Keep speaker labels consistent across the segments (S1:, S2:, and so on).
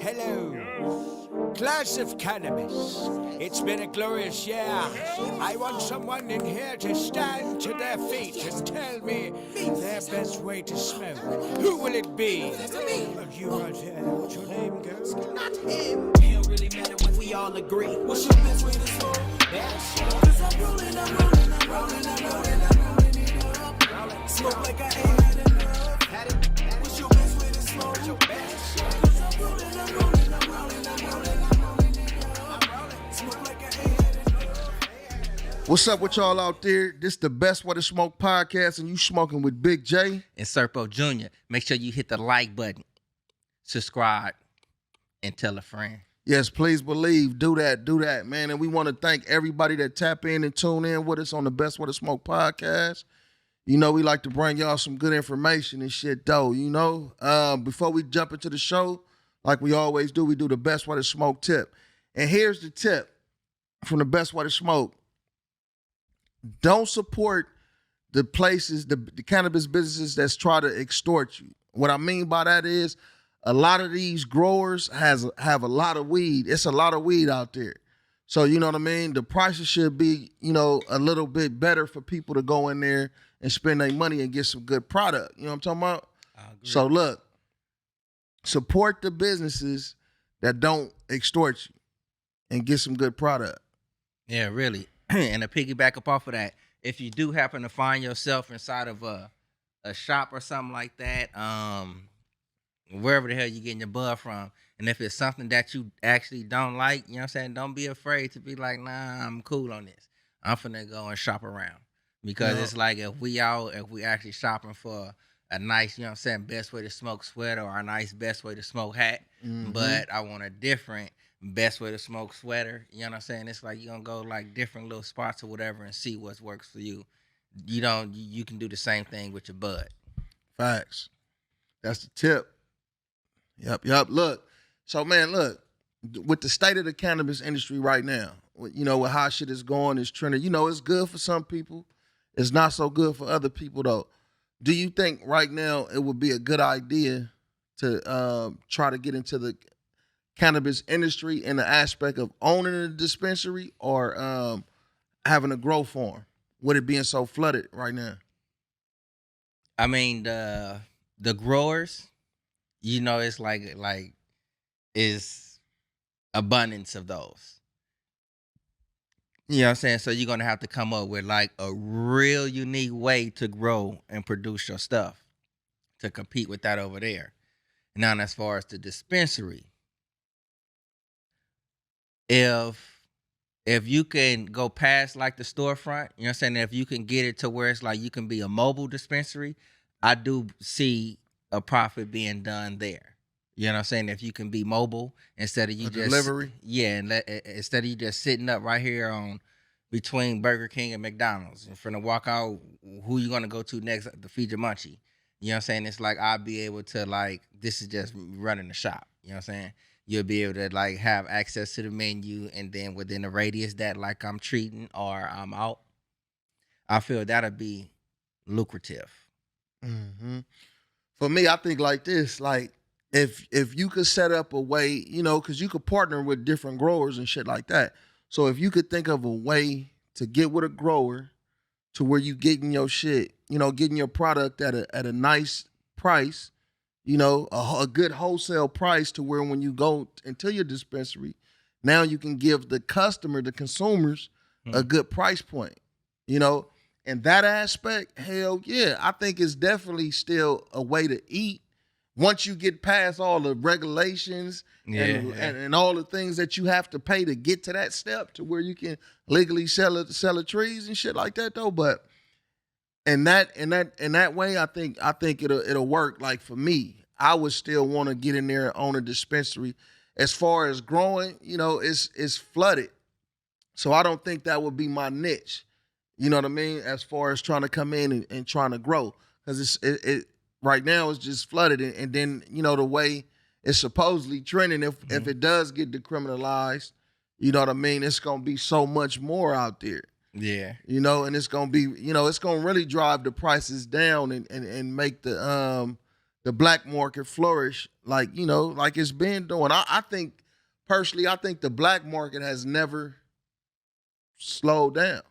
S1: Hello. Glass of cannabis. It's been a glorious year. I want someone in here to stand to their feet and tell me their best way to smoke. Who will it be? You right here. What's your name, girl?
S2: Not him. It don't really matter when we all agree. What's your best way to smoke? Cause I'm rolling it up. Smoke like I ain't had enough. What's your best way to smoke? Cause I'm rolling it up. Smoke like I ain't had enough.
S3: What's up with y'all out there? This the Best Way to Smoke podcast, and you smoking with Big J
S4: and Sirpo Jr. Make sure you hit the like button, subscribe, and tell a friend.
S3: Yes, please believe. Do that, man. And we want to thank everybody that tap in and tune in with us on the Best Way to Smoke podcast. You know, we like to bring y'all some good information and shit, though. You know, before we jump into the show, like we always do, we do the Best Way to Smoke tip. And here's the tip from the Best Way to Smoke. Don't support the places, the cannabis businesses that's try to extort you. What I mean by that is a lot of these growers have a lot of weed. It's a lot of weed out there. So, you know what I mean? The prices should be, you know, a little bit better for people to go in there and spend their money and get some good product. You know what I'm talking about?
S4: I agree.
S3: So, look, support the businesses that don't extort you and get some good product.
S4: Yeah, really. And to piggyback up off of that, if you do happen to find yourself inside of a shop or something like that, wherever the hell you're getting your bud from, and if it's something that you actually don't like, you know what I'm saying, don't be afraid to be like, nah, I'm cool on this. I'm finna go and shop around. Because it's like if we actually shopping for a nice, you know what I'm saying, best way to smoke sweater or a nice best way to smoke hat, but I want a different best way to smoke sweater, you know what I'm saying? It's like you're gonna go like different little spots or whatever and see what works for you. You can do the same thing with your bud.
S3: Facts. That's the tip. Yep. Look, so man, look, with the state of the cannabis industry right now, you know, with how shit is going, it's trending. You know, it's good for some people. It's not so good for other people, though. Do you think right now it would be a good idea to try to get into the cannabis industry in the aspect of owning a dispensary or having a grow farm, with it being so flooded right now?
S4: I mean, the growers, you know, it's like is abundance of those. You know what I'm saying? So you're gonna have to come up with like a real unique way to grow and produce your stuff to compete with that over there. Now, as far as the dispensary, if you can go past like the storefront, you know what I'm saying? If you can get it to where it's like you can be a mobile dispensary, I do see a profit being done there. You know what I'm saying? If you can be mobile instead of you just
S3: delivery.
S4: Yeah, and instead of you just sitting up right here on between Burger King and McDonald's and finna walk out, who you gonna go to next to feed your munchie? You know what I'm saying? It's like I'll be able to like, this is just running the shop. You know what I'm saying? You'll be able to like have access to the menu, and then within the radius that like I'm treating or I'm out, I feel that'll be lucrative.
S3: Mm-hmm. For me, I think like this, like if you could set up a way, you know, because you could partner with different growers and shit like that. So if you could think of a way to get with a grower to where you getting your shit, you know, getting your product at a nice price, you know, a good wholesale price to where when you go into your dispensary, now you can give the customer, the consumers, a good price point, you know. And that aspect, hell yeah, I think it's definitely still a way to eat once you get past all the regulations and all the things that you have to pay to get to that step to where you can legally sell the trees and shit like that, though. But in that way, I think it'll work. Like for me, I would still want to get in there and own a dispensary. As far as growing, you know, it's flooded, so I don't think that would be my niche. You know what I mean? As far as trying to come in and trying to grow, because it right now it's just flooded, and then you know the way it's supposedly trending. If it does get decriminalized, you know what I mean? It's gonna be so much more out there.
S4: Yeah.
S3: You know, and it's gonna be, you know, it's gonna really drive the prices down and make the the black market flourish like, like it's been doing. I think personally, I think the black market has never slowed down.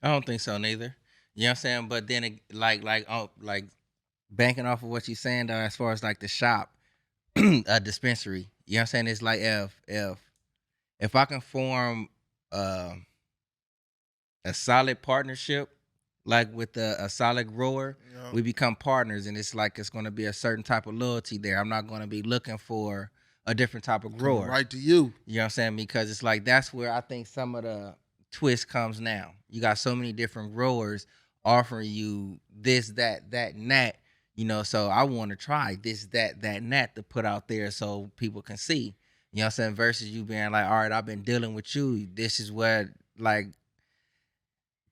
S4: I don't think so neither. You know what I'm saying? But then like banking off of what you're saying though, as far as like the shop, a dispensary. You know what I'm saying? It's like if I can form a solid partnership, like with a solid grower, we become partners, and it's like it's going to be a certain type of loyalty there. I'm not going to be looking for a different type of grower.
S3: Right to you.
S4: You know what I'm saying? Because it's like that's where I think some of the twist comes now. You got so many different growers offering you this, that, and that. So I want to try this, that, and that to put out there so people can see. You know what I'm saying? Versus you being like, all right, I've been dealing with you. This is what like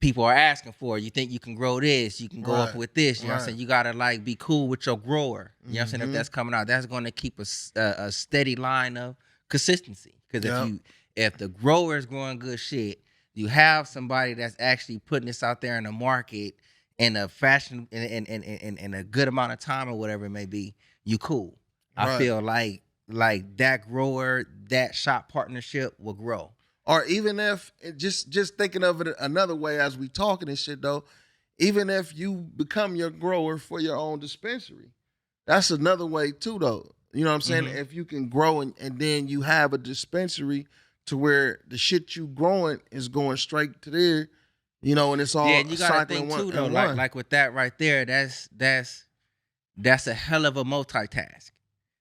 S4: people are asking for. You think you can grow this, you can go up with this. You know what I'm saying? You gotta like be cool with your grower. You know what I'm saying? If that's coming out, that's gonna keep a steady line of consistency. Because if the grower is growing good shit, you have somebody that's actually putting this out there in the market in a fashion in a good amount of time or whatever it may be, you cool. I feel like that grower, that shop partnership will grow.
S3: Or even if just thinking of it another way as we talking and shit though, even if you become your grower for your own dispensary, that's another way too though. You know what I'm saying? If you can grow and then you have a dispensary to where the shit you growing is going straight to there, and it's all
S4: and you gotta think too though, like with that right there, that's a hell of a multitask.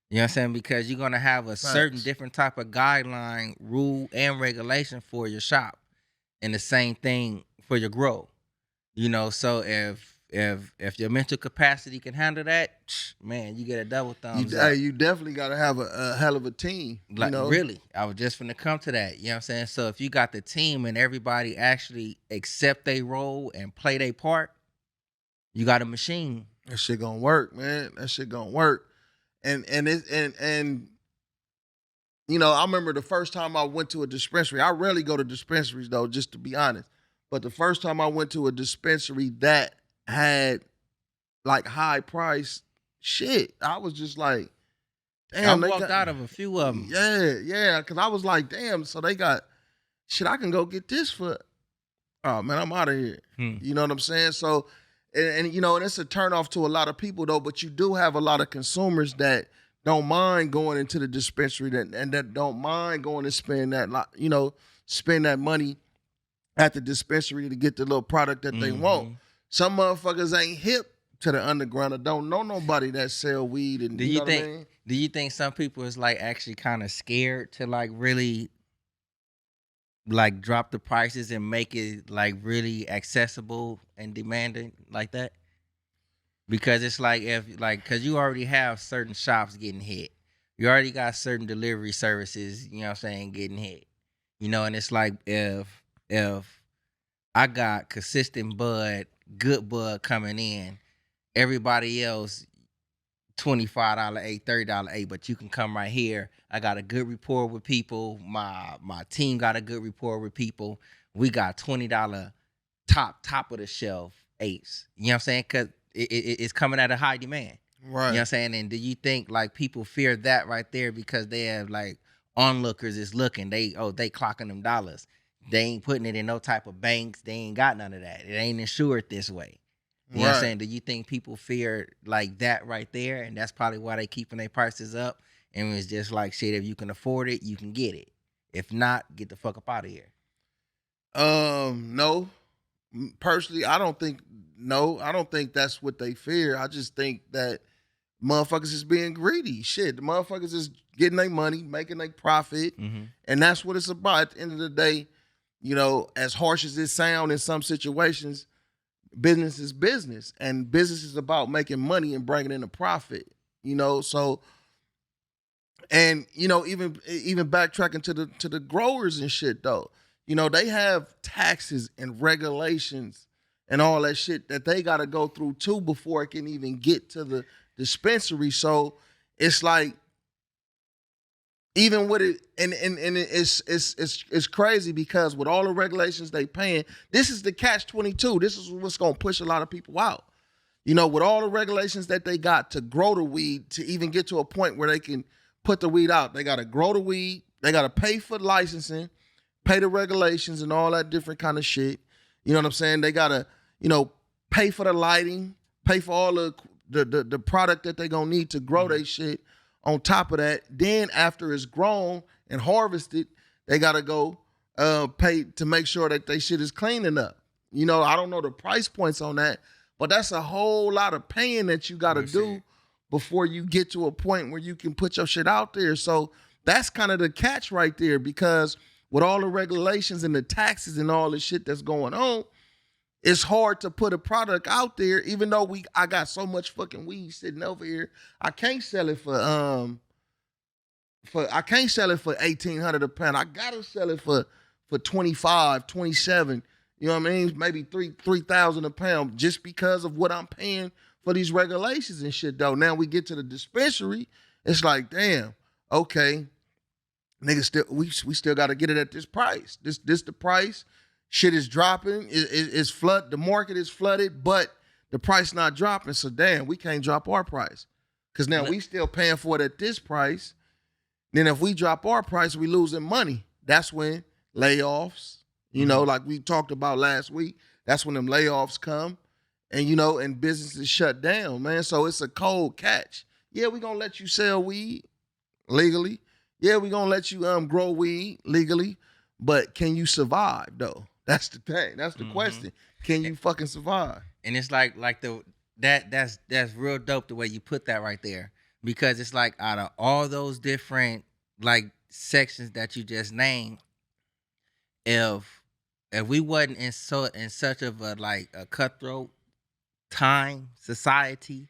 S4: You know what I'm saying? Because you're gonna have a certain different type of guideline, rule, and regulation for your shop, and the same thing for your grow. So if your mental capacity can handle that, man, you get a double thumbs up.
S3: You definitely gotta have a hell of a team.
S4: Really, I was just finna come to that. You know what I'm saying? So if you got the team and everybody actually accept their role and play their part, you got a machine.
S3: That shit gonna work, man. That shit gonna work. And I remember the first time I went to a dispensary. I rarely go to dispensaries though, just to be honest. But the first time I went to a dispensary that had like high price shit, I was just like, damn.
S4: I walked out of a few of them.
S3: Yeah, because I was like, damn. So they got shit. I can go get this for. Oh man, I'm out of here. You know what I'm saying? So. And it's a turnoff to a lot of people though, but you do have a lot of consumers that don't mind going into the dispensary that don't mind going to spend that money at the dispensary to get the little product that they want. Some motherfuckers ain't hip to the underground or don't know nobody that sell weed. And
S4: do you think some people is like actually kind of scared to like really like drop the prices and make it like really accessible and demanding like that? Because it's like because you already have certain shops getting hit. You already got certain delivery services, you know what I'm saying, getting hit. And it's like if I got consistent bud, good bud coming in, everybody else $25 eight, $30 eight, but you can come right here. I got a good rapport with people. My team got a good rapport with people. We got $20 top of the shelf eights. You know what I'm saying? Because it's coming at a high demand.
S3: Right.
S4: You know what I'm saying? And do you think like people fear that right there because they have like onlookers is looking, they clocking them dollars. They ain't putting it in no type of banks. They ain't got none of that. It ain't insured this way. You know what I'm saying? Do you think people fear like that right there? And that's probably why they keeping their prices up. And it's just like, shit, if you can afford it, you can get it. If not, get the fuck up out of here.
S3: No. Personally, I don't think that's what they fear. I just think that motherfuckers is being greedy. Shit, the motherfuckers is getting their money, making their profit. And that's what it's about. At the end of the day, as harsh as it sounds in some situations, business is business, and business is about making money and bringing in a profit. So, and even backtracking to the growers and shit though, they have taxes and regulations and all that shit that they got to go through too before it can even get to the dispensary. So it's like, even with it, and it's crazy because with all the regulations they paying, this is the catch-22. This is what's gonna push a lot of people out. You know, with all the regulations that they got to grow the weed, to even get to a point where they can put the weed out, they got to grow the weed. They got to pay for licensing, pay the regulations and all that different kind of shit. You know what I'm saying? They got to, you know, pay for the lighting, pay for all the product that they going to need to grow their shit. On top of that, then after it's grown and harvested, they got to go pay to make sure that they shit is clean enough. You know, I don't know the price points on that, but that's a whole lot of paying that you got to do before you get to a point where you can put your shit out there. So that's kind of the catch right there, because with all the regulations and the taxes and all the shit that's going on, it's hard to put a product out there, even though I got so much fucking weed sitting over here. I can't sell it for $1,800 a pound. I gotta sell it for 25, 27. You know what I mean? Maybe $3,000 a pound, just because of what I'm paying for these regulations and shit. Though now we get to the dispensary, it's like, damn, okay, niggas still we still got to get it at this price. This the price. Shit is dropping. It's flood. The market is flooded, but the price not dropping. So damn, we can't drop our price, because now we still paying for it at this price. Then if we drop our price, we losing money. That's when layoffs, you know, like we talked about last week. That's when them layoffs come, and you know, and businesses shut down, man. So it's a cold catch. Yeah, we gonna let you sell weed legally. Yeah, we gonna let you grow weed legally, but can you survive though? That's the thing. That's the question. Can you fucking survive?
S4: And it's like that's real dope the way you put that right there, because it's like out of all those different like sections that you just named, if we wasn't in such of a like a cutthroat time society,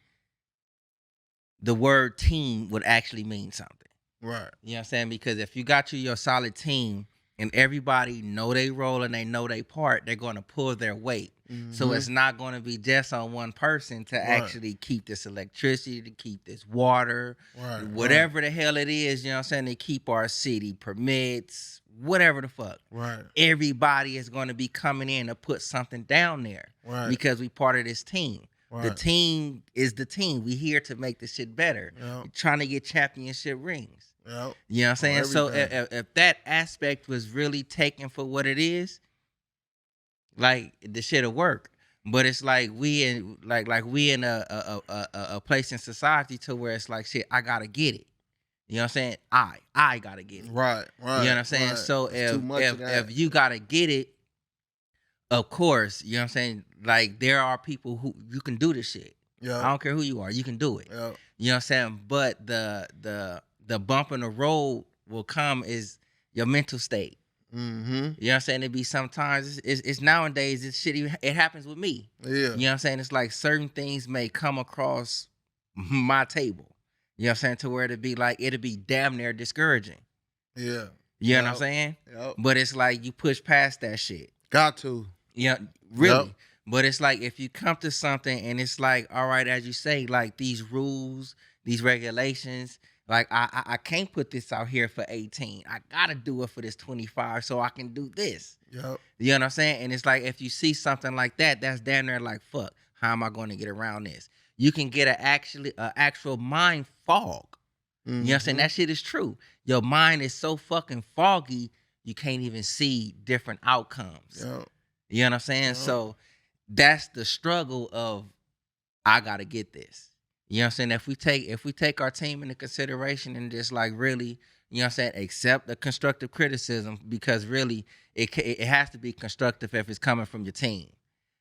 S4: the word team would actually mean something.
S3: Right.
S4: You know what I'm saying? Because if you got your solid team and everybody know they role and they know they part, they're going to pull their weight. So it's not going to be just on one person to actually keep this electricity, to keep this water, whatever the hell it is, you know what I'm saying, to keep our city permits, whatever the fuck.
S3: Right.
S4: Everybody is going to be coming in to put something down there because we part of this team. Right. The team is the team. We here to make this shit better. We're trying to get championship rings. You know what I'm saying? So if that aspect was really taken for what it is, like the shit'll work. But it's like we in a place in society to where it's like, shit, I gotta get it. You know what I'm saying? I gotta get it. Right. You know what I'm saying? Right. So if you gotta get it, of course, you know what I'm saying? Like there are people who you can do this shit. Yeah. I don't care who you are, you can do it. Yeah. You know what I'm saying? But the bump in the road will come is your mental state. You know what I'm saying? It be sometimes it's nowadays it's shitty. It happens with me. Yeah. You know what I'm saying? It's like certain things may come across my table. You know what I'm saying? To where it'd be damn near discouraging. Yeah. You know what I'm saying? Yep. But it's like you push past that shit.
S3: Got to.
S4: Yeah, really. Yep. But it's like if you come to something and it's like, all right, as you say, like these rules, these regulations, like I can't put this out here for 18. I gotta do it for this 25 so I can do this. Yep. You know what I'm saying? And it's like if you see something like that, that's damn near like, fuck, how am I going to get around this? You can get an actual mind fog. You know what I'm saying? That shit is true. Your mind is so fucking foggy, you can't even see different outcomes. Yep. You know what I'm saying? Yep. So that's the struggle of I gotta get this. You know what I'm saying? If we take our team into consideration and just like really, you know what I'm saying, accept the constructive criticism, because really it has to be constructive if it's coming from your team.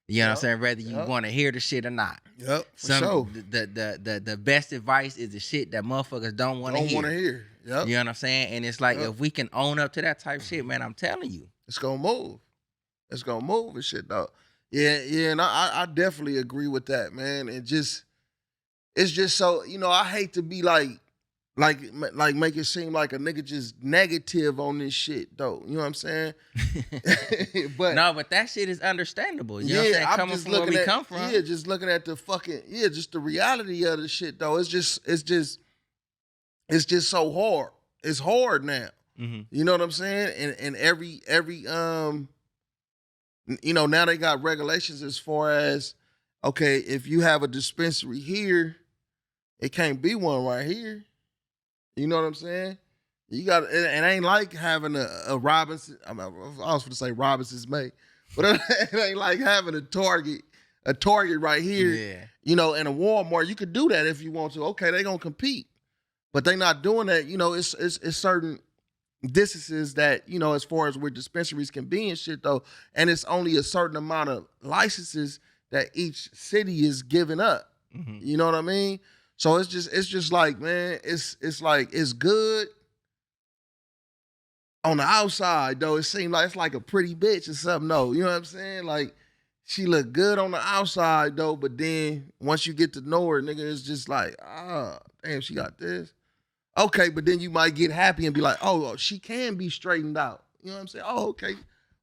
S4: You know what I'm saying? Whether you want to hear the shit or not. Yep. For sure. The best advice is the shit that motherfuckers don't want to hear. Yep. You know what I'm saying? And it's like if we can own up to that type of shit, man, I'm telling you,
S3: it's gonna move. It's gonna move and shit, though. Yeah, and I definitely agree with that, man. It's just so, you know, I hate to be like make it seem like a nigga just negative on this shit, though. You know what I'm saying?
S4: But that shit is understandable. You know what I'm saying? Coming from where we come from.
S3: Yeah, just looking at the fucking, just the reality of the shit, though. It's just so hard. It's hard now. You know what I'm saying? And every you know, now they got regulations as far as okay, if you have a dispensary here, it can't be one right here. You know what I'm saying? You got it ain't like having a Robinson. I was going to say Robinson's May, but it ain't like having a Target right here.
S4: Yeah.
S3: You know, in a Walmart, you could do that if you want to. Okay, they gonna compete, but they not doing that. You know, it's certain distances that, you know, as far as where dispensaries can be and shit though, and it's only a certain amount of licenses that each city is giving up.
S4: Mm-hmm.
S3: You know what I mean? So it's just like, man, it's like it's good on the outside though. It seems like it's like a pretty bitch or something though. You know what I'm saying? Like she look good on the outside though, but then once you get to know her, nigga, it's just like, damn, she got this. Okay, but then you might get happy and be like, oh, she can be straightened out. You know what I'm saying? Oh, okay,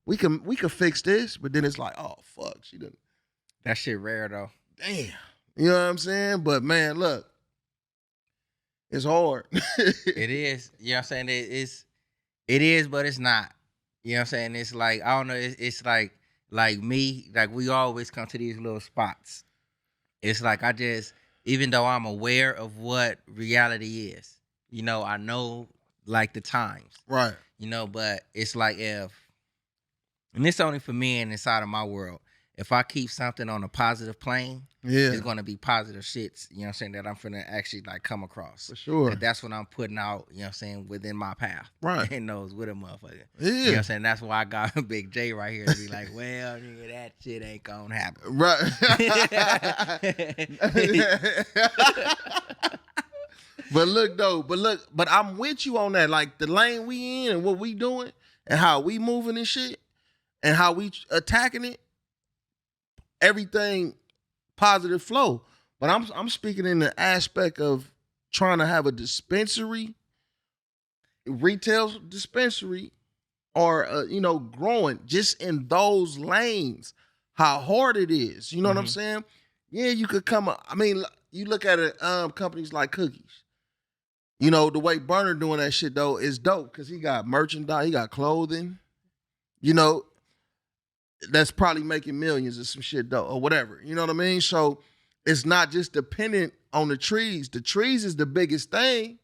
S3: we can fix this. But then it's like, oh fuck, she done.
S4: That shit rare though.
S3: Damn. You know what I'm saying? But man, look, it's hard.
S4: It is. You know what I'm saying? It is, but it's not. You know what I'm saying? It's like, I don't know, it's like me, like we always come to these little spots. It's like even though I'm aware of what reality is, you know, I know like the times.
S3: Right.
S4: You know, but it's like and it's only for me and inside of my world. If I keep something on a positive plane, it's gonna be positive shits, you know what I'm saying, that I'm finna actually like come across.
S3: For sure.
S4: And that's what I'm putting out, you know what I'm saying, within my path.
S3: Right.
S4: And knows with a motherfucker.
S3: Yeah.
S4: You know what I'm saying? That's why I got Big J right here to be like, well, nigga, that shit ain't gonna happen.
S3: Right. But I'm with you on that. Like the lane we in and what we doing and how we moving and shit and how we attacking it, everything positive flow. But I'm speaking in the aspect of trying to have a dispensary, retail dispensary, or you know, growing just in those lanes. How hard it is, you know what I'm saying? Yeah, you could come. I mean, you look at it. Companies like Cookies. You know, the way Burner doing that shit though is dope because he got merchandise, he got clothing. You know, that's probably making millions or some shit though, or whatever. You know what I mean? So it's not just dependent on the trees. The trees is the biggest thing.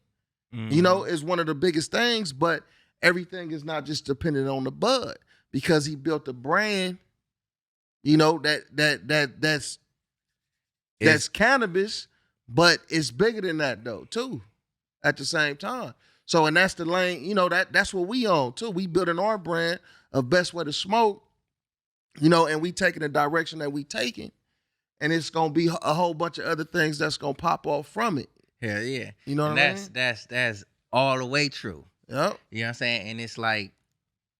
S3: You know, is one of the biggest things, but everything is not just dependent on the bud because he built a brand. You know, that's cannabis, but it's bigger than that though, too, at the same time. So, and that's the lane, you know, that's what we own too. We building our brand of best way to smoke, you know, and we taking the direction that we taking. And it's gonna be a whole bunch of other things that's gonna pop off from it.
S4: Hell yeah.
S3: You know what I mean?
S4: That's all the way true.
S3: Yep.
S4: You know what I'm saying? And it's like,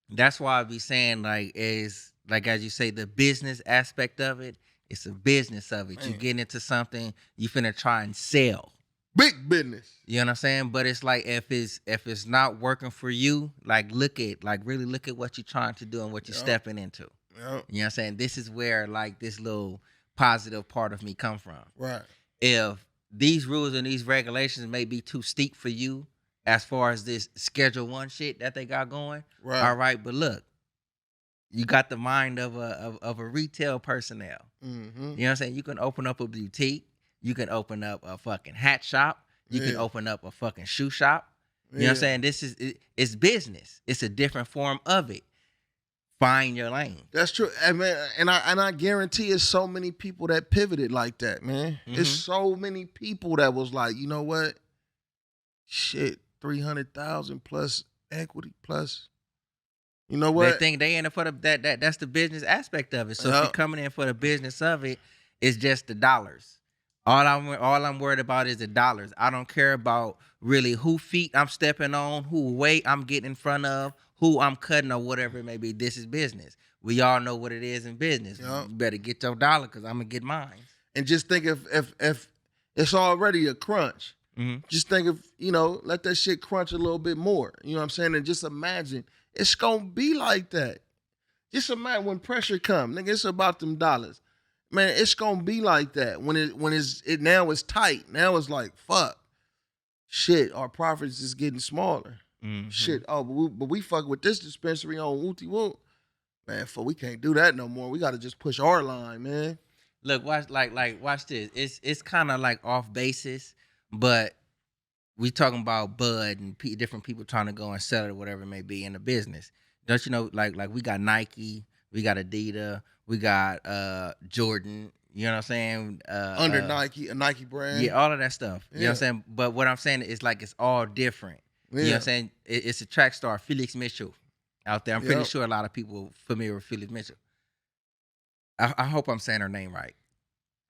S4: that's why I be saying, like, is like, as you say, the business aspect of it, it's a business of it.
S3: Man.
S4: You get into something, you finna try and sell.
S3: Big business.
S4: You know what I'm saying? But it's like, if it's not working for you, like, really look at what you're trying to do and what you're stepping into.
S3: Yep.
S4: You know what I'm saying? This is where, like, this little positive part of me come from.
S3: Right.
S4: If these rules and these regulations may be too steep for you as far as this Schedule 1 shit that they got going,
S3: Right.
S4: all right, but look, you got the mind of a retail personnel.
S3: Mm-hmm.
S4: You know what I'm saying? You can open up a boutique. You can open up a fucking hat shop. You can open up a fucking shoe shop. You know what I'm saying? It's business. It's a different form of it. Find your lane.
S3: That's true. And I guarantee it's so many people that pivoted like that, man. It's so many people that was like, you know what? Shit, 300,000 plus equity plus. You know what?
S4: They think they in it for that's the business aspect of it. So if you're coming in for the business of it, it's just the dollars. All I'm worried about is the dollars. I don't care about really who feet I'm stepping on, who weight I'm getting in front of, who I'm cutting or whatever it may be. This is business. We all know what it is in business. You better get your dollar because I'm gonna get mine.
S3: And just think if it's already a crunch, just think of, you know, let that shit crunch a little bit more. You know what I'm saying? And just imagine it's gonna be like that. Just imagine when pressure comes, nigga, it's about them dollars. Man, it's gonna be like that. When it now it's tight. Now it's like, fuck. Shit, our profits is getting smaller. Shit, but we fuck with this dispensary on Wooty Woo. Man, we can't do that no more. We gotta just push our line, man.
S4: Look, watch this. It's kind of like off basis, but we talking about bud and different people trying to go and sell it or whatever it may be in the business. Don't you know? Like we got Nike, we got Adidas, we got Jordan. You know what I'm saying?
S3: Under Nike, a Nike brand.
S4: Yeah, all of that stuff. You know what I'm saying? But what I'm saying is like it's all different. You know what I'm saying? It's a track star, Felix Mitchell, out there. I'm pretty sure a lot of people familiar with Felix Mitchell. I hope I'm saying her name right.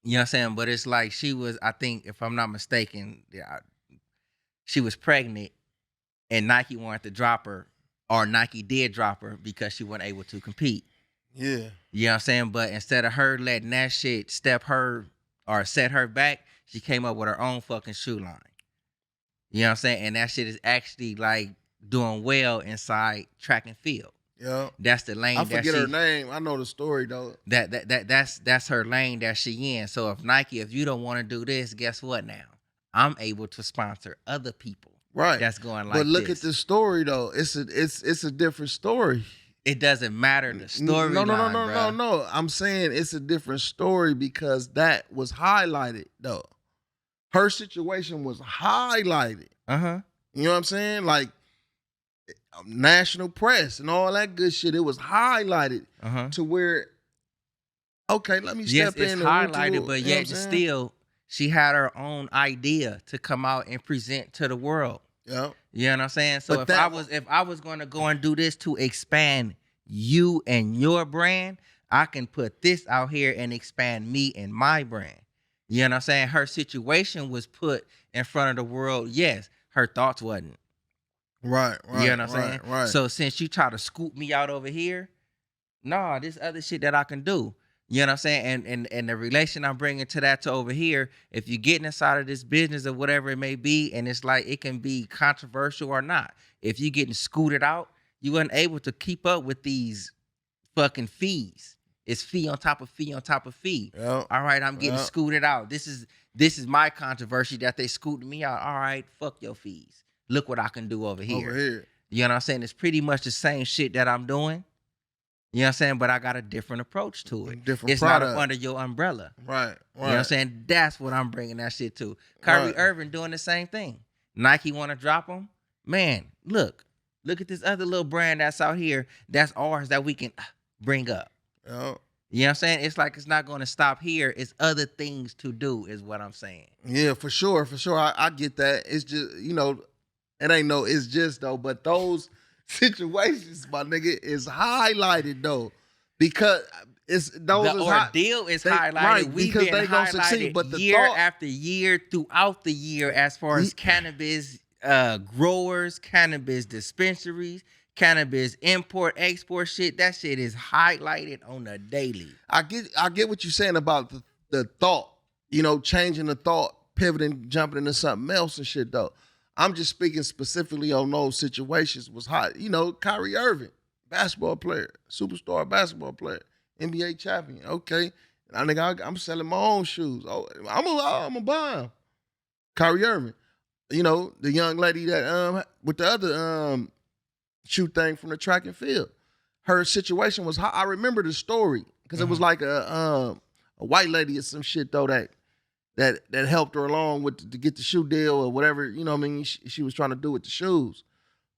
S4: You know what I'm saying? But it's like she was, I think, if I'm not mistaken, she was pregnant and Nike wanted to drop her, or Nike did drop her because she wasn't able to compete.
S3: Yeah.
S4: You know what I'm saying? But instead of her letting that shit step her or set her back, she came up with her own fucking shoe line. You know what I'm saying? And that shit is actually like doing well inside track and field.
S3: Yeah.
S4: That's the lane.
S3: I forget her name. I know the story though.
S4: That's her lane that she in. So if Nike, if you don't want to do this, guess what now? I'm able to sponsor other people.
S3: Right.
S4: That's going like
S3: But look
S4: this.
S3: at the story though. It's a different story.
S4: It doesn't matter the story.
S3: No. I'm saying it's a different story because that was highlighted though. Her situation was highlighted.
S4: Uh-huh.
S3: You know what I'm saying? Like national press and all that good shit. It was highlighted to where, okay, let me step in.
S4: Yes, it's highlighted, but yet still, she had her own idea to come out and present to the world.
S3: Yeah.
S4: You know what I'm saying? So
S3: But
S4: if I was going to go and do this to expand you and your brand, I can put this out here and expand me and my brand. You know what I'm saying? Her situation was put in front of the world. Yes, her thoughts wasn't.
S3: Right.
S4: You know what I'm saying?
S3: Right.
S4: So since you try to scoop me out over here, nah, this other shit that I can do. You know what I'm saying? And the relation I'm bringing to that to over here, if you're getting inside of this business or whatever it may be, and it's like it can be controversial or not. If you're getting scooted out, you weren't able to keep up with these fucking fees. It's fee on top of fee on top of fee.
S3: Yep.
S4: All right, I'm getting scooted out. This is my controversy that they scooted me out. All right, fuck your fees. Look what I can do over here. You know what I'm saying? It's pretty much the same shit that I'm doing. You know what I'm saying? But I got a different approach to it.
S3: It's not
S4: up under your umbrella.
S3: Right.
S4: You know what I'm saying? That's what I'm bringing that shit to. Kyrie Irving doing the same thing. Nike want to drop him? Man, look at this other little brand that's out here that's ours that we can bring up.
S3: Yep.
S4: You know what I'm saying? It's like it's not going to stop here. It's other things to do is what I'm saying.
S3: Yeah, for sure. I get that. It's just, it ain't it's just though, but those situations, my nigga, is highlighted though. Because it's those
S4: the ordeal is highlighted.
S3: Right,
S4: We've
S3: because
S4: been
S3: they gonna
S4: highlighted
S3: succeed. But the
S4: year after year throughout the year as far as cannabis growers, cannabis dispensaries, cannabis import, export shit, that shit is highlighted on a daily.
S3: I get what you're saying about the thought, changing the thought, pivoting, jumping into something else and shit though. I'm just speaking specifically on those situations was hot. Kyrie Irving, basketball player, superstar basketball player, NBA champion. Okay. I'm selling my own shoes. Oh, I'm gonna buy them. Kyrie Irving. The young lady that with the other shoe thing from the track and field. Her situation was hot. I remember the story because it was like a white lady or some shit though that helped her along with to get the shoe deal or whatever, she was trying to do with the shoes.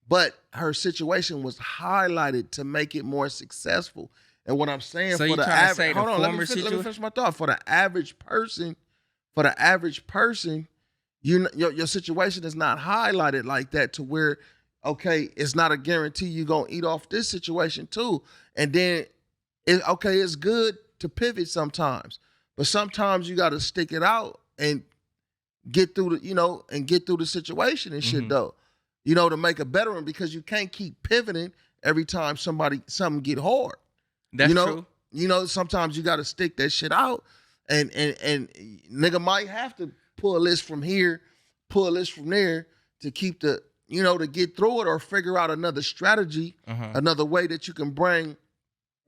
S3: But her situation was highlighted to make it more successful. And what I'm saying
S4: so
S3: for the
S4: average,
S3: hold on, let me finish my thought. For the average person, your situation is not highlighted like that to where, okay, it's not a guarantee you're gonna eat off this situation too. And then it's good to pivot sometimes. But sometimes you got to stick it out and get through the situation and shit though, to make a better one because you can't keep pivoting every time something get hard.
S4: That's true.
S3: Sometimes you got to stick that shit out and nigga might have to pull a list from here, pull a list from there to keep to get through it or figure out another strategy, another way that you can bring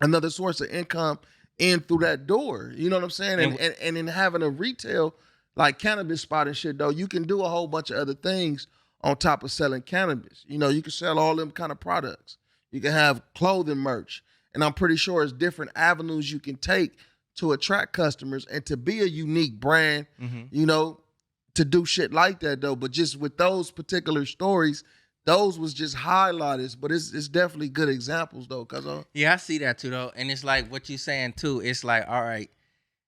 S3: another source of income in through that door. You know what I'm saying? And in having a retail like cannabis spot and shit though, you can do a whole bunch of other things on top of selling cannabis. You can sell all them kind of products. You can have clothing merch. And I'm pretty sure it's different avenues you can take to attract customers and to be a unique brand,
S4: Mm-hmm.
S3: you know, to do shit like that though. But just with those particular stories, those was just highlighted. But it's definitely good examples though, cause
S4: Yeah, I see that too though. And it's like what you saying too. It's like, all right,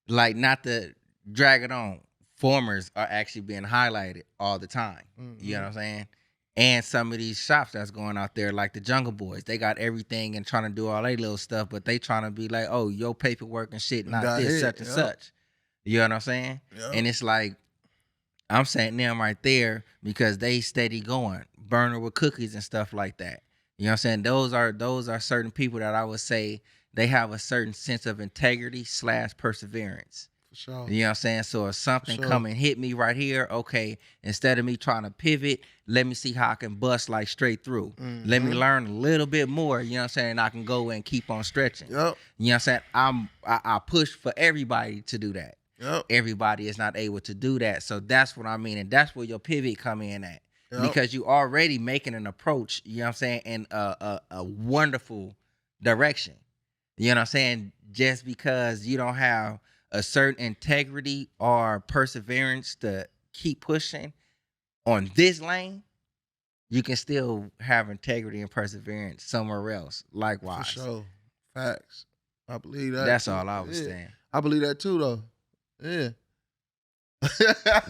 S4: like not to drag it on. Formers are actually being highlighted all the time. You know what I'm saying? And some of these shops that's going out there, like the Jungle Boys, they got everything and trying to do all their little stuff, but they trying to be like, oh, your paperwork and shit, not
S3: got
S4: this,
S3: hit,
S4: such and
S3: yep.
S4: such. You know what I'm saying?
S3: Yep.
S4: And it's like, I'm saying them right there because they steady going, burner with cookies and stuff like that. You know what I'm saying? Those are certain people that I would say they have a certain sense of integrity / perseverance.
S3: for sure.
S4: You know what I'm saying? So if something
S3: sure.
S4: come and hit me right here, okay, instead of me trying to pivot, let me see how I can bust like straight through. Let me learn a little bit more, you know what I'm saying? I can go and keep on stretching.
S3: Yep.
S4: You know what I'm saying? I push for everybody to do that.
S3: Yep.
S4: Everybody is not able to do that. So that's what I mean. And that's where your pivot come in at.
S3: Yep.
S4: Because you already making an approach, you know what I'm saying, in a wonderful direction. You know what I'm saying? Just because you don't have a certain integrity or perseverance to keep pushing on this lane, you can still have integrity and perseverance somewhere else. Likewise.
S3: For sure. Facts. I believe that.
S4: That's
S3: too.
S4: all I was
S3: Yeah.
S4: saying.
S3: I believe that too though. Yeah.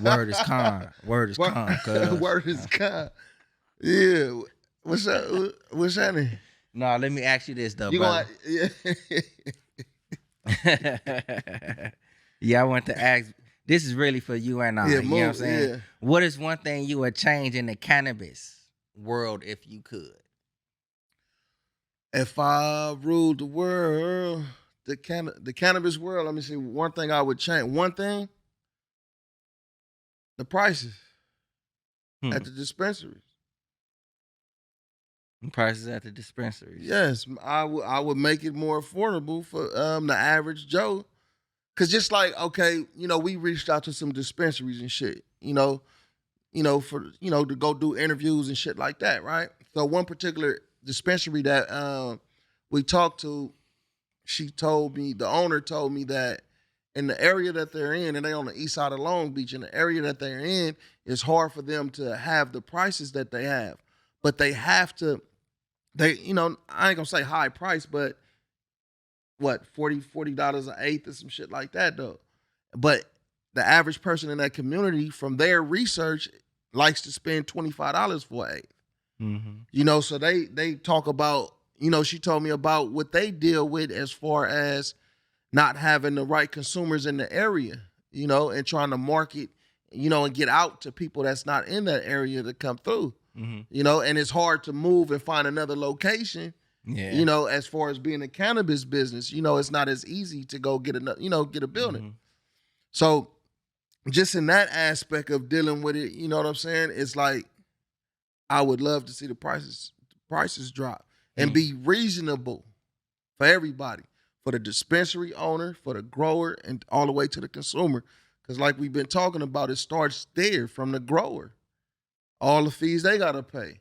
S4: Word is con. Word is con. Cuz.
S3: Word is con. Yeah. What's that? What's happening?
S4: No, let me ask you this though,
S3: You
S4: brother.
S3: gonna? Yeah.
S4: Yeah, I want to ask. This is really for you and I.
S3: Yeah,
S4: you know what I'm saying?
S3: yeah.
S4: What is one thing you would change in the cannabis world if you could?
S3: If I ruled the world, the cannabis world, let me see. One thing I would change. One thing. The prices at the dispensaries.
S4: Prices at the dispensaries.
S3: Yes, I would make it more affordable for the average Joe. Cause just like, okay, you know, we reached out to some dispensaries and shit, you know, for to go do interviews and shit like that, right? So one particular dispensary that we talked to, the owner told me that in the area that they're in, and they on the east side of Long Beach, in the area that they're in, it's hard for them to have the prices that they have. But they have to, I ain't gonna say high price, but what, $40 an eighth or some shit like that though. But the average person in that community, from their research, likes to spend $25 for an eighth.
S4: Mm-hmm.
S3: So they talk about, she told me about what they deal with as far as not having the right consumers in the area, and trying to market, and get out to people that's not in that area to come through.
S4: Mm-hmm.
S3: And it's hard to move and find another location.
S4: Yeah.
S3: As far as being a cannabis business, it's not as easy to go get get a building.
S4: Mm-hmm.
S3: So just in that aspect of dealing with it, you know what I'm saying? It's like, I would love to see the prices drop and be reasonable for everybody, for the dispensary owner, for the grower, and all the way to the consumer. Because like we've been talking about, it starts there from the grower. All the fees they gotta pay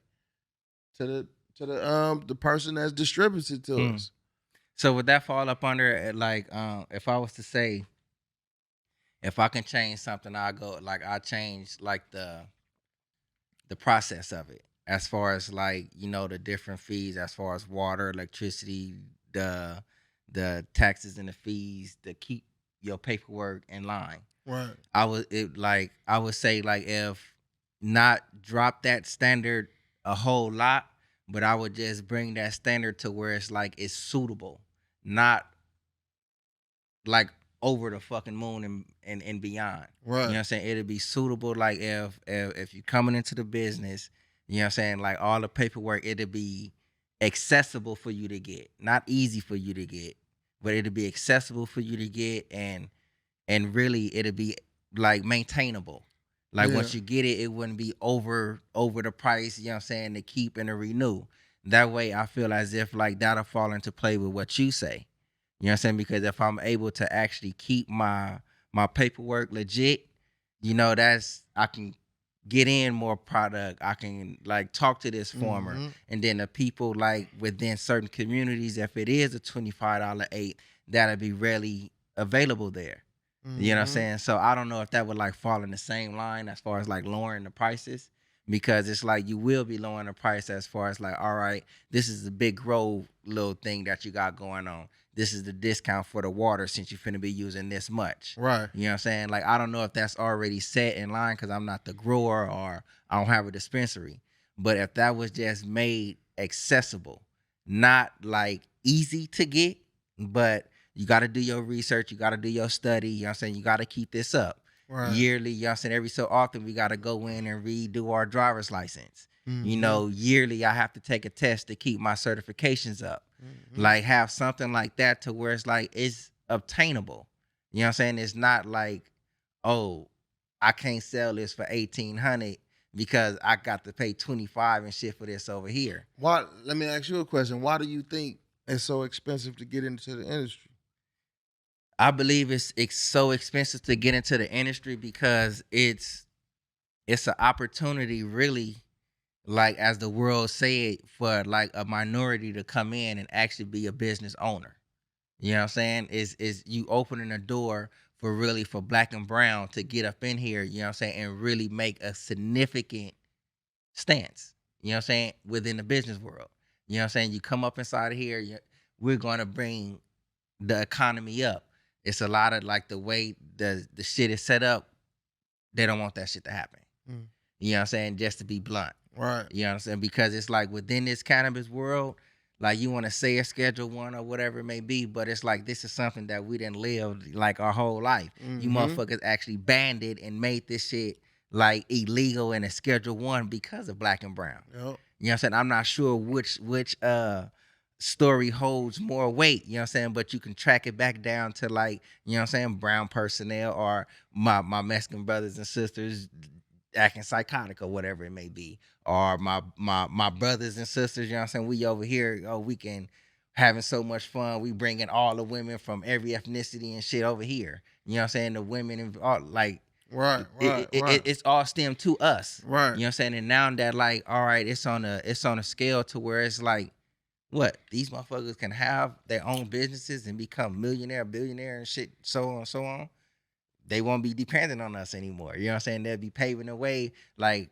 S3: to the person that's distributed to us.
S4: So would that fall up under like if I was to say, if I can change something, I change like the process of it, as far as like the different fees, as far as water, electricity, the taxes and the fees to keep your paperwork in line.
S3: Right.
S4: I would say like if not drop that standard a whole lot, but I would just bring that standard to where it's like it's suitable, not like over the fucking moon and beyond.
S3: Right.
S4: You know what I'm saying? It'll be suitable. Like if you're coming into the business, you know what I'm saying? Like all the paperwork, it'll be accessible for you to get, not easy for you to get, but it'll be accessible for you to get, and really it'll be like maintainable. Like once you get it, it wouldn't be over the price, you know what I'm saying, to keep and to renew. That way I feel as if like that'll fall into play with what you say. You know what I'm saying? Because if I'm able to actually keep my paperwork legit, I can get in more product. I can like talk to this former. And then the people like within certain communities, if it is a $25 eight, that'll be really available there.
S3: Mm-hmm.
S4: You know what I'm saying? So I don't know if that would like fall in the same line as far as like lowering the prices, because it's like you will be lowering the price as far as like, all right, this is the big grow little thing that you got going on. This is the discount for the water since you're finna be using this much.
S3: Right.
S4: You know what I'm saying? Like, I don't know if that's already set in line because I'm not the grower or I don't have a dispensary. But if that was just made accessible, not like easy to get, but you got to do your research, you got to do your study, you know what I'm saying? You got to keep this up.
S3: Right.
S4: Yearly, you know what I'm saying? Every so often, we got to go in and redo our driver's license.
S3: Mm-hmm.
S4: You know, yearly, I have to take a test to keep my certifications up.
S3: Mm-hmm.
S4: Like, have something like that to where it's like, it's obtainable. You know what I'm saying? It's not like, oh, I can't sell this for $1,800 because I got to pay $25 and shit for this over here.
S3: Why? Let me ask you a question. Why do you think it's so expensive to get into the industry?
S4: I believe it's so expensive to get into the industry because it's an opportunity, really, like as the world said, for like a minority to come in and actually be a business owner. You know what I'm saying? Is you opening a door for really for black and brown to get up in here, you know what I'm saying, and really make a significant stance, you know what I'm saying, within the business world. You know what I'm saying? You come up inside of here, we're going to bring the economy up. It's a lot of like the way the shit is set up, they don't want that shit to happen.
S3: Mm.
S4: You know what I'm saying? Just to be blunt.
S3: Right.
S4: You know what I'm saying? Because it's like within this cannabis world, like you want to say a Schedule 1 or whatever it may be, but it's like this is something that we didn't live like our whole life.
S3: Mm-hmm.
S4: You motherfuckers actually banned it and made this shit like illegal in a Schedule 1 because of black and brown.
S3: Yep.
S4: You know what I'm saying? I'm not sure which story holds more weight, you know what I'm saying? But you can track it back down to like, you know what I'm saying, brown personnel or my Mexican brothers and sisters acting psychotic or whatever it may be. Or my brothers and sisters, you know what I'm saying, we over here, we can having so much fun. We bringing all the women from every ethnicity and shit over here. You know what I'm saying? The women and all like
S3: Right.
S4: it's all stemmed to us.
S3: Right.
S4: You know what I'm saying? And now that like, all right, it's on a scale to where it's like, what? These motherfuckers can have their own businesses and become millionaire, billionaire and shit, so on and so on. They won't be dependent on us anymore. You know what I'm saying? They'll be paving the way. Like,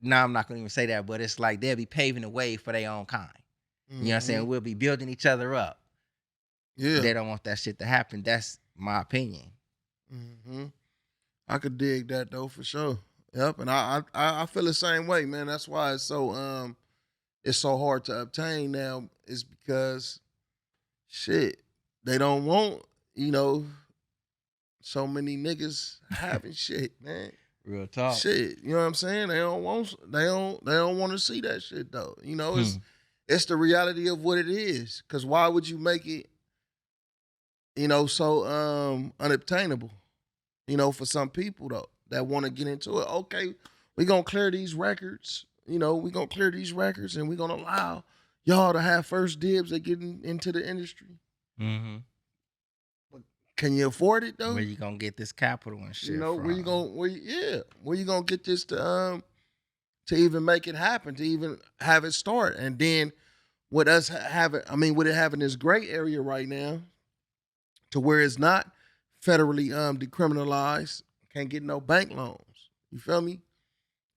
S4: no, I'm not going to even say that, but it's like they'll be paving the way for their own kind.
S3: Mm-hmm.
S4: You know what I'm saying? We'll be building each other up.
S3: Yeah.
S4: They don't want that shit to happen. That's my opinion.
S3: Mm-hmm. I could dig that though for sure. Yep, and I feel the same way, man. That's why it's so hard to obtain now. Is because shit, they don't want, so many niggas having shit, man.
S4: Real talk.
S3: Shit, you know what I'm saying? They don't want to see that shit though. It's the reality of what it is. Cause why would you make it, so unobtainable? For some people though that want to get into it. Okay, we gonna clear these records. We gonna clear these records and we gonna allow y'all to have first dibs at getting into the industry.
S4: Mm-hmm.
S3: Can you afford it though?
S4: Where you gonna get this capital and shit?
S3: Where you gonna get this to even make it happen, to even have it start? And then with us with it having this gray area right now, to where it's not federally decriminalized, can't get no bank loans. You feel me?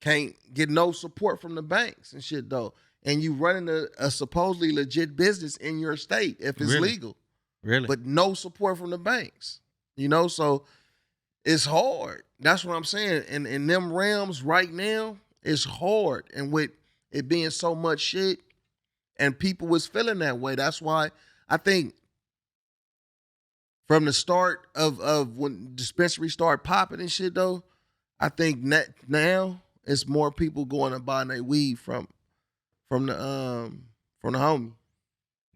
S3: Can't get no support from the banks and shit though. And you running a supposedly legit business in your state if it's legal.
S4: Really?
S3: But no support from the banks. So it's hard. That's what I'm saying. And in them realms right now, it's hard. And with it being so much shit, and people was feeling that way. That's why I think from the start of when dispensaries start popping and shit though, I think now it's more people going and buying their weed from the homie.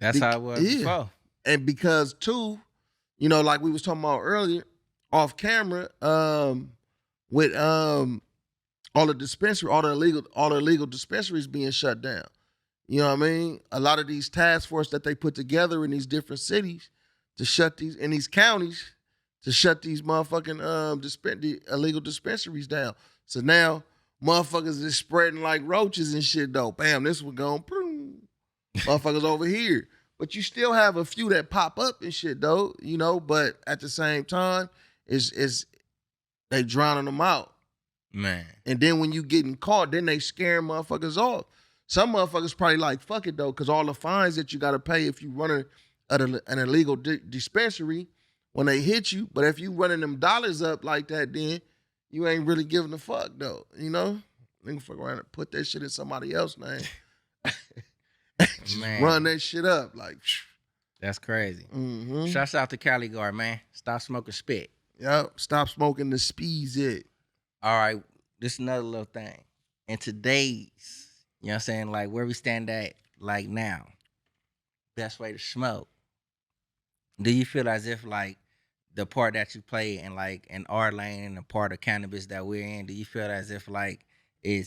S4: That's how it was before.
S3: And because too, like we was talking about earlier, off camera, with all the illegal dispensaries being shut down. You know what I mean? A lot of these task force that they put together in these different cities to shut these in these counties to shut these motherfucking illegal dispensaries down. So now motherfuckers is spreading like roaches and shit though. Bam, this one going, motherfuckers over here. But you still have a few that pop up and shit though, you know. But at the same time, is they drowning them out,
S4: man.
S3: and then when you getting caught, then they scaring motherfuckers off. Some motherfuckers probably like fuck it though, because all the fines that you got to pay if you running an illegal dispensary when they hit you. But if you running them dollars up like that, then you ain't really giving a fuck though, you know. Nigga fuck around and put that shit in somebody else's name. Just
S4: Man.
S3: run that shit up like.
S4: That's crazy.
S3: Mm-hmm.
S4: Shouts out to Cali Guard, man. Stop smoking spit.
S3: Yep. Stop smoking the speeds. It.
S4: All right, this is another little thing. In today's, you know what I'm saying, like where we stand at, like now, best way to smoke. Do you feel as if like the part that you play in like in our lane and the part of cannabis that we're in, do you feel as if like it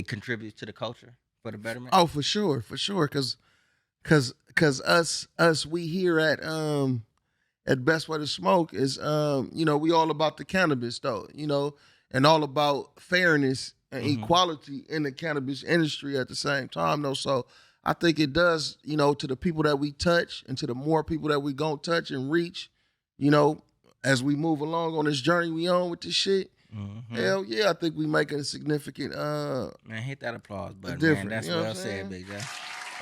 S4: contributes to the culture for the betterment?
S3: Oh, for sure, cause us we here at Best Way to Smoke is you know, we all about the cannabis though, you know, and all about fairness and equality in the cannabis industry at the same time though. So I think it does, you know, to the people that we touch and to the more people that we gonna touch and reach, you know, as we move along on this journey we on with this shit. Hell yeah, I think we making a significant
S4: man, hit that applause button, man.
S3: difference,
S4: That's
S3: you know
S4: well
S3: what I'm
S4: said,
S3: saying?
S4: Big J.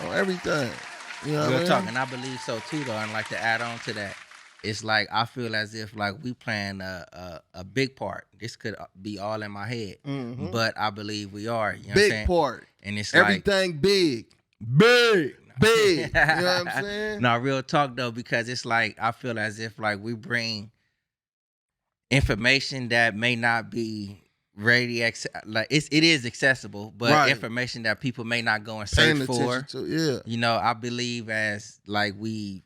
S3: on everything. You know what I
S4: Real
S3: mean?
S4: talk, and I believe so too, though. And like to add on to that, it's like I feel as if like we playing a big part. This could be all in my head, but I believe we are. You know what I'm
S3: Big
S4: saying?
S3: part.
S4: And it's
S3: Everything big. Big. Big. You know what I'm saying?
S4: No, real talk though, because it's like I feel as if like we bring information that may not be ready, like it is accessible, but
S3: Right.
S4: information that people may not go and
S3: Paying
S4: search for.
S3: attention to, yeah.
S4: You know, I believe as like we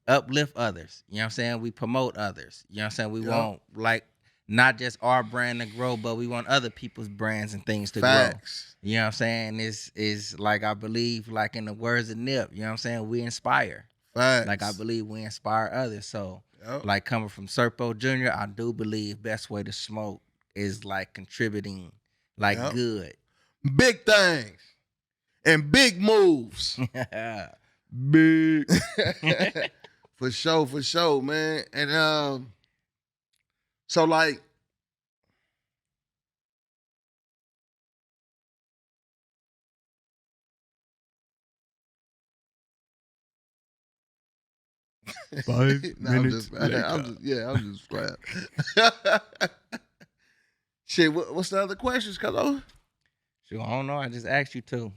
S4: uplift others. You know what I'm saying? We promote others. You know what I'm saying? We want like not just our brand to grow, but we want other people's brands and things to
S3: Facts.
S4: grow. You know what I'm saying? Is like I believe, like in the words of Nip, you know what I'm saying? We inspire.
S3: Facts.
S4: Like I believe we inspire others. So
S3: Yep.
S4: like coming from Sirpo Jr., I do believe Best Way to Smoke is like contributing like
S3: Yep.
S4: good.
S3: Big things. And big moves. Big. For sure, man. And so like I'm just playing. Shit, what's the other questions, Cuz?
S4: Sure, I don't know. I just asked you to.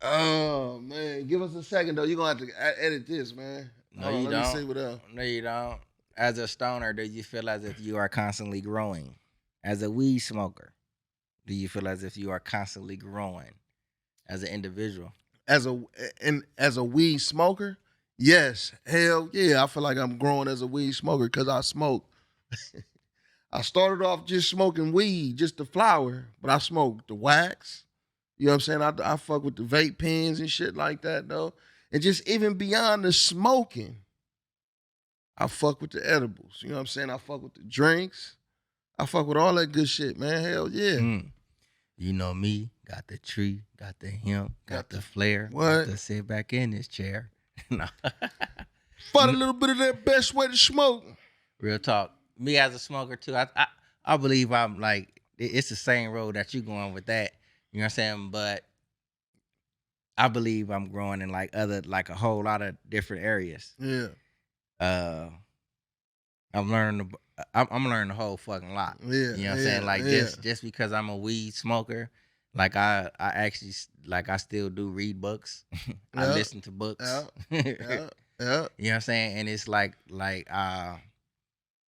S3: Oh man, give us a second though. You're gonna have to edit this, man.
S4: No,
S3: Hold on,
S4: you
S3: let
S4: don't.
S3: me see what else.
S4: No, you don't. As a stoner, do you feel as if you are constantly growing? As a weed smoker, do you feel as if you are constantly growing as an individual?
S3: As a weed smoker, yes, hell yeah. I feel like I'm growing as a weed smoker because I smoke. I started off just smoking weed, just the flower, but I smoked the wax. You know what I'm saying? I fuck with the vape pens and shit like that though. And just even beyond the smoking, I fuck with the edibles. You know what I'm saying? I fuck with the drinks. I fuck with all that good shit, man. Hell yeah.
S4: You know me, got the tree, got the hemp, got the flare.
S3: What?
S4: Got to sit back in this chair. No.
S3: Fought a little bit of that Best Way to Smoke.
S4: Real talk. Me as a smoker too, I believe I'm like, it's the same road that you going with that. You know what I'm saying? But I believe I'm growing in like a whole lot of different areas.
S3: Yeah.
S4: I'm learning a whole fucking lot.
S3: Yeah.
S4: You know what I'm saying? Like just because I'm a weed smoker, like I actually like I still do read books. I
S3: Yeah.
S4: listen to books.
S3: Yeah.
S4: You know
S3: Yeah.
S4: what I'm saying? And it's like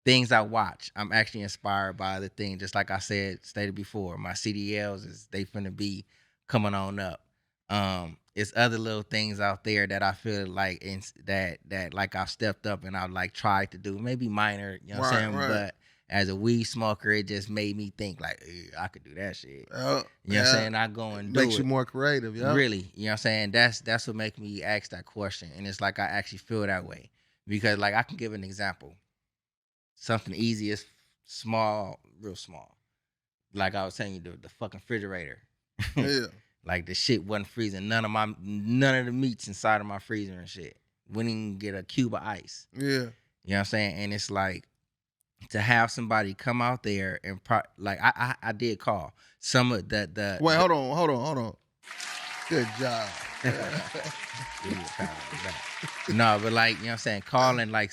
S4: things I watch, I'm actually inspired by the thing. Just like I stated before, my CDLs they finna be coming on up. It's other little things out there that I feel like that like I've stepped up and I've like tried to do, maybe minor, you know what I'm saying?
S3: Right.
S4: But as a weed smoker, it just made me think like, I could do that shit.
S3: Yeah.
S4: You know what I'm saying? I go and do
S3: Makes
S4: it.
S3: you more creative, yeah.
S4: Really, you know what I'm saying? That's what makes me ask that question. And it's like I actually feel that way. Because like I can give an example. Something easy is small, real small. Like I was telling you, the fucking refrigerator.
S3: Yeah.
S4: Like the shit wasn't freezing. None of the meats inside of my freezer and shit. Wouldn't even get a cube of ice.
S3: Yeah.
S4: You know what I'm saying? And it's like to have somebody come out there and I did call some of the
S3: Wait, hold on. Good job.
S4: No, but like, you know what I'm saying, calling like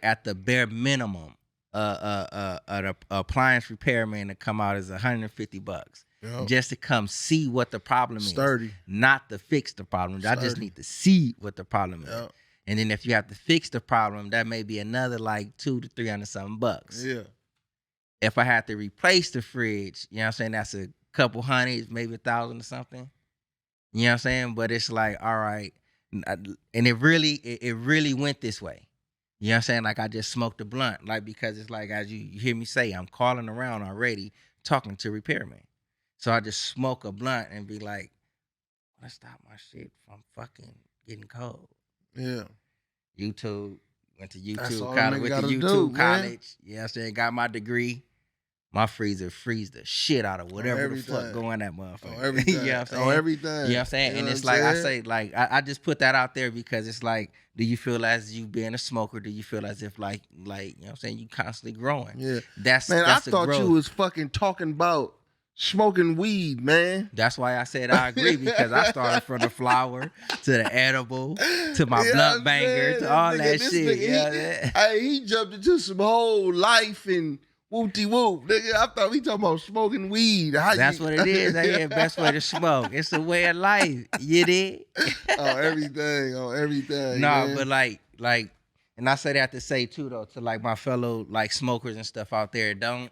S4: at the bare minimum, an appliance repairman to come out is $150
S3: Yep.
S4: just to come see what the problem is.
S3: Sturdy.
S4: Not to fix the problem. I just need to see what the problem is.
S3: Yep.
S4: And then if you have to fix the problem, that may be another like $200 to $300 something bucks.
S3: Yeah.
S4: If I had to replace the fridge, you know what I'm saying, that's a couple hundreds, maybe $1,000 or something. You know what I'm saying? But it's like, all right. And it really went this way. You know what I'm saying? Like I just smoked a blunt. Like, because it's like, as you hear me say, I'm calling around already talking to repairmen. So I just smoke a blunt and be like, let's stop my shit from fucking getting cold.
S3: Yeah.
S4: YouTube, went to
S3: That's
S4: YouTube
S3: all
S4: college,
S3: nigga
S4: went to
S3: gotta
S4: YouTube
S3: do,
S4: college.
S3: man.
S4: You know what I'm saying? Got my degree. My freezer freeze the shit out of whatever the fuck
S3: everything.
S4: going that motherfucker.
S3: On everything.
S4: You know what I'm saying?
S3: On everything.
S4: You know what I'm saying? And it's like, I say, like, I just put that out there because it's like, do you feel as you being a smoker? Do you feel as if like, you know what I'm saying, you constantly growing?
S3: Yeah.
S4: That's
S3: Man,
S4: that's
S3: I thought
S4: growth.
S3: you was fucking talking about smoking weed, man.
S4: That's why I said I agree, because I started from the flower to the edible to my
S3: You know what
S4: blunt
S3: I'm
S4: banger
S3: saying?
S4: to all
S3: This
S4: that
S3: nigga,
S4: shit.
S3: he-
S4: You know what I'm saying?
S3: Hey, he jumped into some whole life and whoop-de-whoop. Nigga, I thought we talking about smoking weed.
S4: That's what it is. That's the best way to smoke. It's a way of life. You did?
S3: On everything.
S4: No,
S3: man.
S4: but like, and I say that to say too, though, to like my fellow like smokers and stuff out there, don't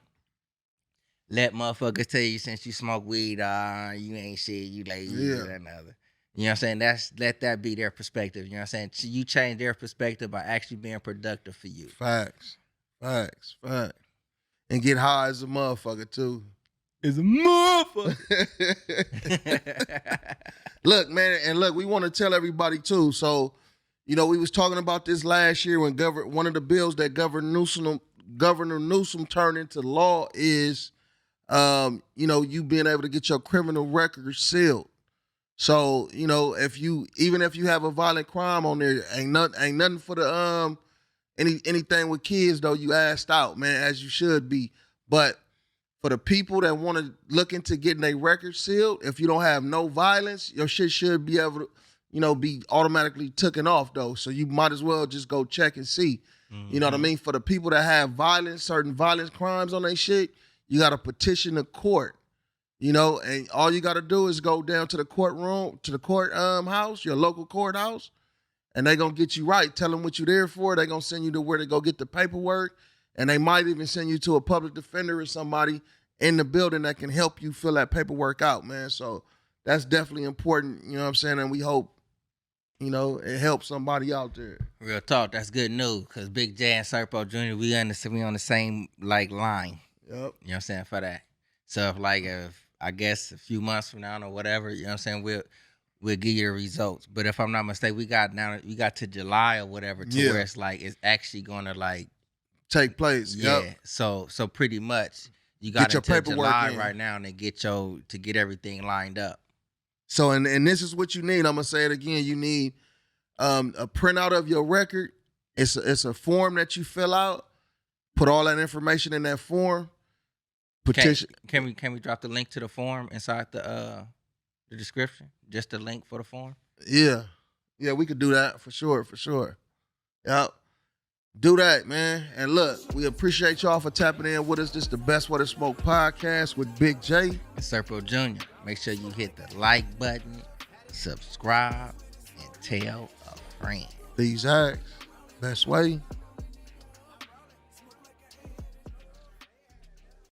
S4: let motherfuckers tell you since you smoke weed, you ain't shit, you lazy,
S3: Yeah.
S4: that and other. You know what I'm saying? Let that be their perspective. You know what I'm saying? You change their perspective by actually being productive for you.
S3: Facts. And get high as a motherfucker, too.
S4: It's a motherfucker.
S3: Look, man, and look, we want to tell everybody, too. So, you know, we was talking about this last year when one of the bills that Governor Newsom turned into law is, you know, you being able to get your criminal record sealed. So, you know, even if you have a violent crime on there, ain't nothing for the anything with kids though, you asked out, man, as you should be. But for the people that want to look into getting their record sealed, if you don't have no violence, your shit should be able to, you know, be automatically taken off though. So you might as well just go check and see. Mm-hmm. You know what I mean? For the people that have certain violent crimes on their shit, you got to petition the court. You know, and all you got to do is go down to the courtroom, to the court house, your local courthouse, and they going to get you right. Tell them what you're there for. They going to send you to where to go get the paperwork, and they might even send you to a public defender or somebody in the building that can help you fill that paperwork out, man. So that's definitely important, you know what I'm saying? And we hope, you know, it helps somebody out there.
S4: Real talk, that's good news, because Big J and Sirpo Jr., we on the same, like, line.
S3: Yep.
S4: You know what I'm saying, for that. So if I guess a few months from now or whatever, you know what I'm saying, we'll give you the results. But if I'm not mistaken, we got to July or whatever to where it's like it's actually gonna like
S3: take place.
S4: Yeah.
S3: Yep.
S4: So pretty much you got
S3: your
S4: until
S3: paperwork
S4: July
S3: in
S4: right now and to get everything lined up.
S3: So and this is what you need. I'm gonna say it again. You need a printout of your record. It's a form that you fill out. Put all that information in that form. Petition.
S4: Can we drop the link to the form inside the description? Just the link for the form?
S3: Yeah, we could do that for sure. Yep. Do that, man. And look, we appreciate y'all for tapping in with us. This is the Best Way to Smoke podcast with Big J.
S4: Sirpo Jr. Make sure you hit the like button, subscribe, and tell a friend.
S3: These acts, best way